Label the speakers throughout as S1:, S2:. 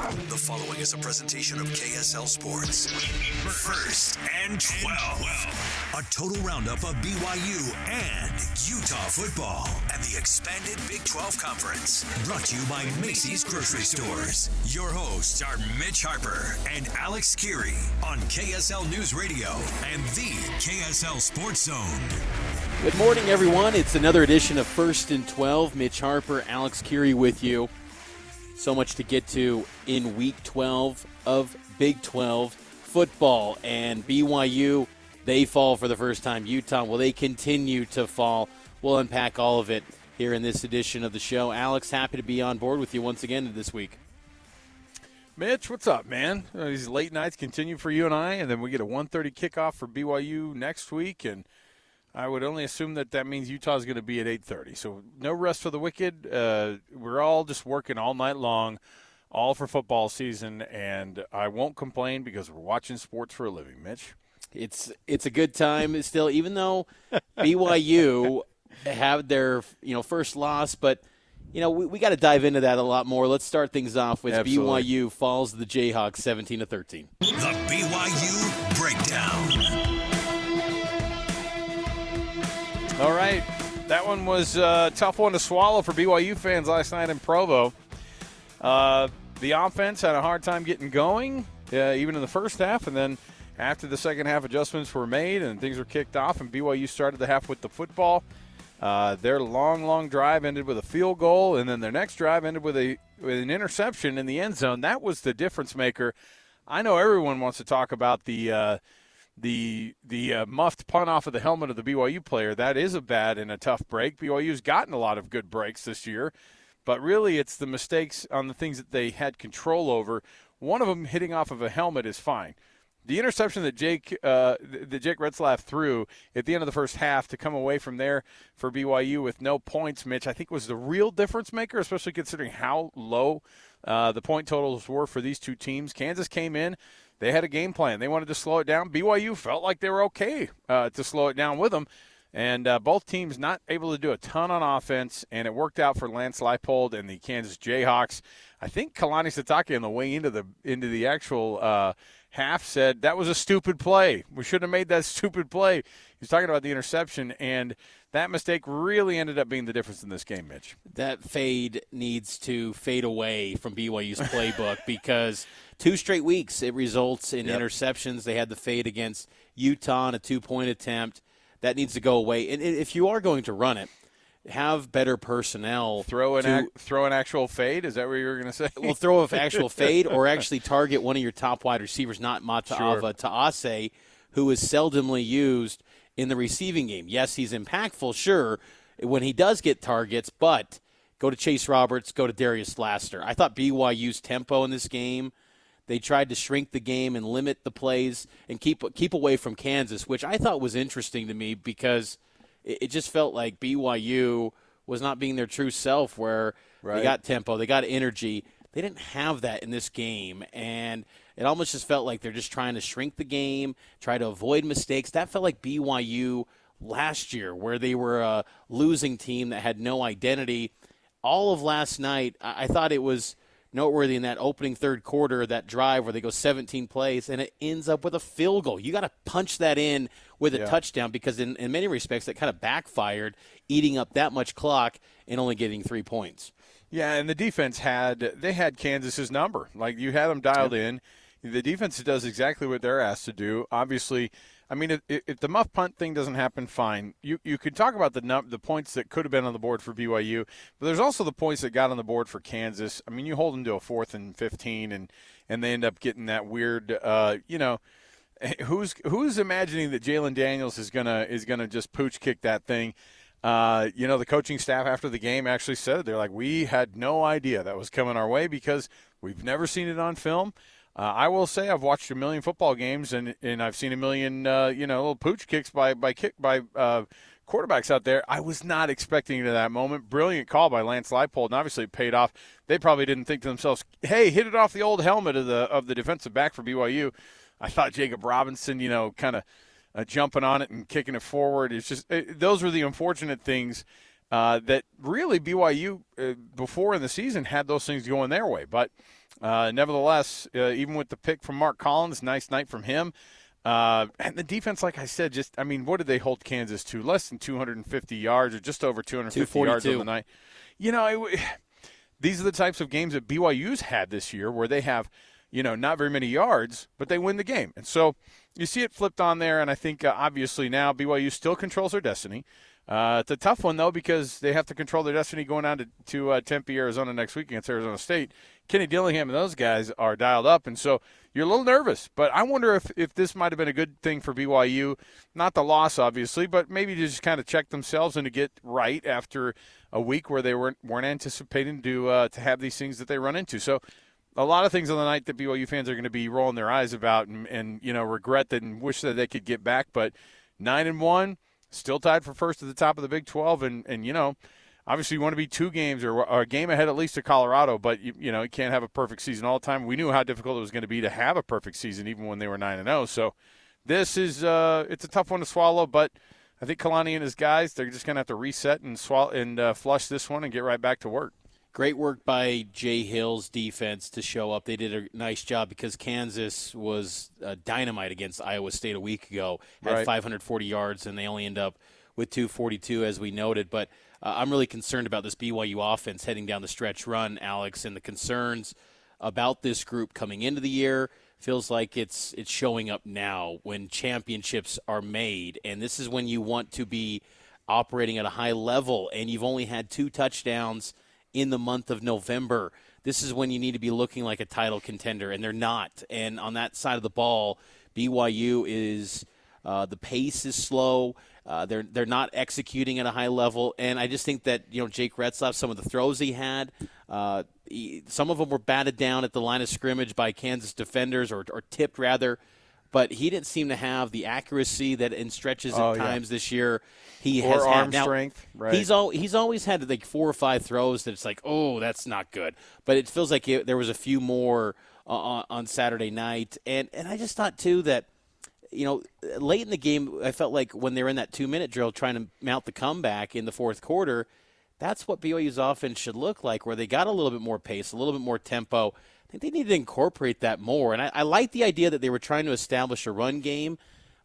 S1: The following is a presentation of KSL Sports. First and 12. A total roundup of BYU and Utah football and the expanded Big 12 Conference. Brought to you by Macy's Grocery Stores. Your hosts are Mitch Harper and Alex Kirry on KSL News Radio and the KSL Sports Zone.
S2: Good morning, everyone. It's another edition of First and 12. Mitch Harper, Alex Kirry with you. So much to get to in Week 12 of Big 12 football. And BYU, they fall for the first time. Utah, will they continue to fall? We'll unpack all of it here in this edition of the show. Alex, happy to be on board with you once again this week.
S3: Mitch, what's up, man? These late nights continue for you and I, and then we get a 1:30 kickoff for BYU next week, and I would only assume that means Utah's going to be at 8:30. So no rest for the wicked. We're all just working all night long, all for football season, and I won't complain because we're watching sports for a living, Mitch.
S2: It's a good time still, even though BYU have their first loss, but we got to dive into that a lot more. Let's start things off with
S3: Absolutely.
S2: BYU falls to the Jayhawks 17-13.
S1: The BYU Breakdown.
S3: All right, that one was a tough one to swallow for BYU fans last night in Provo. The offense had a hard time getting going, even in the first half, and then after the second half, adjustments were made and things were kicked off, and BYU started the half with the football. Their long drive ended with a field goal, and then their next drive ended with an interception in the end zone. That was the difference maker. I know everyone wants to talk about the muffed punt off of the helmet of the BYU player. That is a bad and a tough break. BYU's gotten a lot of good breaks this year, but really it's the mistakes on the things that they had control over. One of them hitting off of a helmet is fine. The interception that Jake Retzlaff threw at the end of the first half to come away from there for BYU with no points, Mitch, I think was the real difference maker, especially considering how low the point totals were for these two teams. Kansas came in. They had a game plan. They wanted to slow it down. BYU felt like they were okay to slow it down with them. And both teams not able to do a ton on offense, and it worked out for Lance Leipold and the Kansas Jayhawks. I think Kalani Sitake on the way into the actual half said that was a stupid play. We shouldn't have made that stupid play. He's talking about the interception, and that mistake really ended up being the difference in this game, Mitch.
S2: That fade needs to fade away from BYU's playbook because 2 straight weeks it results in interceptions. They had the fade against Utah on a 2-point attempt. That needs to go away. And if you are going to run it, have better personnel.
S3: Throw an actual fade? Is that what you were going to say?
S2: Well, throw an actual fade or actually target one of your top wide receivers, not Mata'ava Ta'ase, who is seldomly used in the receiving game. Yes, he's impactful, sure, when he does get targets, but go to Chase Roberts, go to Darius Laster. I thought BYU's tempo in this game, they tried to shrink the game and limit the plays and keep away from Kansas, which I thought was interesting to me because it just felt like BYU was not being their true self where they got tempo, they got energy. They didn't have that in this game, and it almost just felt like they're just trying to shrink the game, try to avoid mistakes. That felt like BYU last year where they were a losing team that had no identity. All of last night, I thought it was noteworthy in that opening third quarter, that drive where they go 17 plays, and it ends up with a field goal. You got to punch that in with a touchdown because in many respects that kind of backfired, eating up that much clock and only getting 3 points.
S3: Yeah, and the defense had Kansas's number. Like, you had them dialed in. The defense does exactly what they're asked to do. Obviously, I mean, if the muff punt thing doesn't happen, fine. You could talk about the points that could have been on the board for BYU, but there's also the points that got on the board for Kansas. I mean, you hold them to a 4th and 15, and they end up getting that weird, who's imagining that Jalen Daniels is gonna just pooch kick that thing? The coaching staff after the game actually said, they're like, we had no idea that was coming our way because we've never seen it on film. I will say I've watched a million football games and I've seen a million little pooch kicks by quarterbacks out there. I was not expecting it at that moment. Brilliant call by Lance Leipold, and obviously it paid off. They probably didn't think to themselves, hey, hit it off the old helmet of the defensive back for BYU. I thought Jacob Robinson, kind of jumping on it and kicking it forward. It's just those were the unfortunate things that really BYU before in the season had those things going their way. But Nevertheless, even with the pick from Mark Collins, nice night from him. And the defense, like I said, what did they hold Kansas to? Less than 250 yards or just over 250 yards on the night. These are the types of games that BYU's had this year where they have, not very many yards, but they win the game. And so you see it flipped on there, and I think obviously now BYU still controls their destiny. It's a tough one, though, because they have to control their destiny going on to Tempe, Arizona next week against Arizona State. Kenny Dillingham and those guys are dialed up, and so you're a little nervous. But I wonder if this might have been a good thing for BYU. Not the loss, obviously, but maybe to just kind of check themselves and to get right after a week where they weren't anticipating to have these things that they run into. So a lot of things on the night that BYU fans are going to be rolling their eyes about and regret that and wish that they could get back. But 9-1. Still tied for first at the top of the Big 12, and obviously you want to be 2 games or a game ahead at least of Colorado, but you can't have a perfect season all the time. We knew how difficult it was going to be to have a perfect season even when they were 9-0. So this is it's a tough one to swallow, but I think Kalani and his guys, they're just going to have to reset and flush this one and get right back to work.
S2: Great work by Jay Hill's defense to show up. They did a nice job because Kansas was dynamite against Iowa State a week ago, had 540 yards, and they only end up with 242, as we noted. But I'm really concerned about this BYU offense heading down the stretch run, Alex, and the concerns about this group coming into the year. Feels like it's showing up now when championships are made, and this is when you want to be operating at a high level, and you've only had 2 touchdowns in the month of November. This is when you need to be looking like a title contender, and they're not. And on that side of the ball, BYU is the pace is slow. They're not executing at a high level, and I just think that Jake Retzlaff, some of the throws he had, some of them were batted down at the line of scrimmage by Kansas defenders or tipped rather. But he didn't seem to have the accuracy that in stretches at times this year he has had.
S3: Arm strength, right?
S2: He's always had like 4 or 5 throws that it's like, oh, that's not good. But it feels like there was a few more on Saturday night, and I just thought too that late in the game I felt like when they were in that 2-minute drill trying to mount the comeback in the fourth quarter, that's what BYU's offense should look like, where they got a little bit more pace, a little bit more tempo. I think they need to incorporate that more. And I like the idea that they were trying to establish a run game,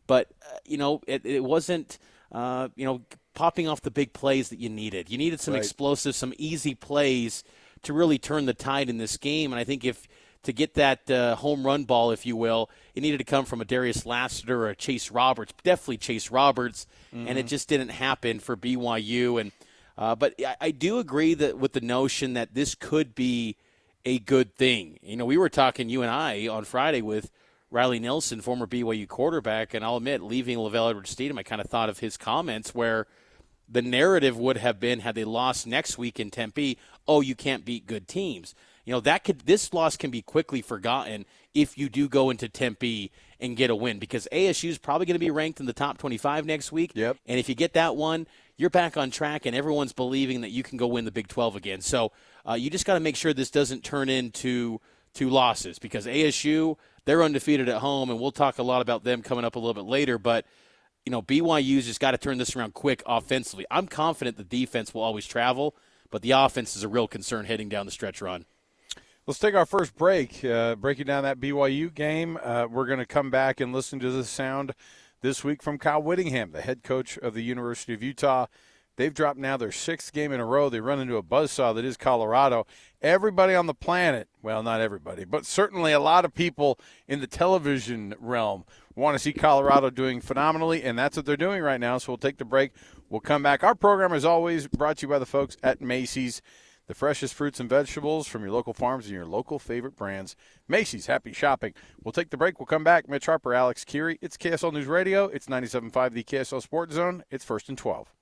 S2: but, it wasn't, popping off the big plays that you needed. You needed some explosive, some easy plays to really turn the tide in this game. And I think to get that home run ball, if you will, it needed to come from a Darius Lassiter or a Chase Roberts, definitely Chase Roberts, and it just didn't happen for BYU. And but I do agree that with the notion that this could be a good thing. We were talking, you and I, on Friday with Riley Nelson, former BYU quarterback, and I'll admit, leaving LaVell Edwards Stadium, I kind of thought of his comments where the narrative would have been, had they lost next week in Tempe, oh, you can't beat good teams. This loss can be quickly forgotten if you do go into Tempe and get a win, because ASU is probably going to be ranked in the top 25 next week.
S3: Yep.
S2: And if you get that one, you're back on track, and everyone's believing that you can go win the Big 12 again. So you just got to make sure this doesn't turn into 2 losses, because ASU, they're undefeated at home, and we'll talk a lot about them coming up a little bit later. But, BYU's just got to turn this around quick offensively. I'm confident the defense will always travel, but the offense is a real concern heading down the stretch run.
S3: Let's take our first break. Breaking down that BYU game, we're going to come back and listen to the sound this week from Kyle Whittingham, the head coach of the University of Utah. They've dropped now their 6th game in a row. They run into a buzzsaw that is Colorado. Everybody on the planet, well, not everybody, but certainly a lot of people in the television realm want to see Colorado doing phenomenally, and that's what they're doing right now. So we'll take the break. We'll come back. Our program, as always, brought to you by the folks at Macy's. The freshest fruits and vegetables from your local farms and your local favorite brands. Macy's, happy shopping. We'll take the break. We'll come back. Mitch Harper, Alex Kirry. It's KSL News Radio. It's 97.5, the KSL Sports Zone. It's 1st and 12.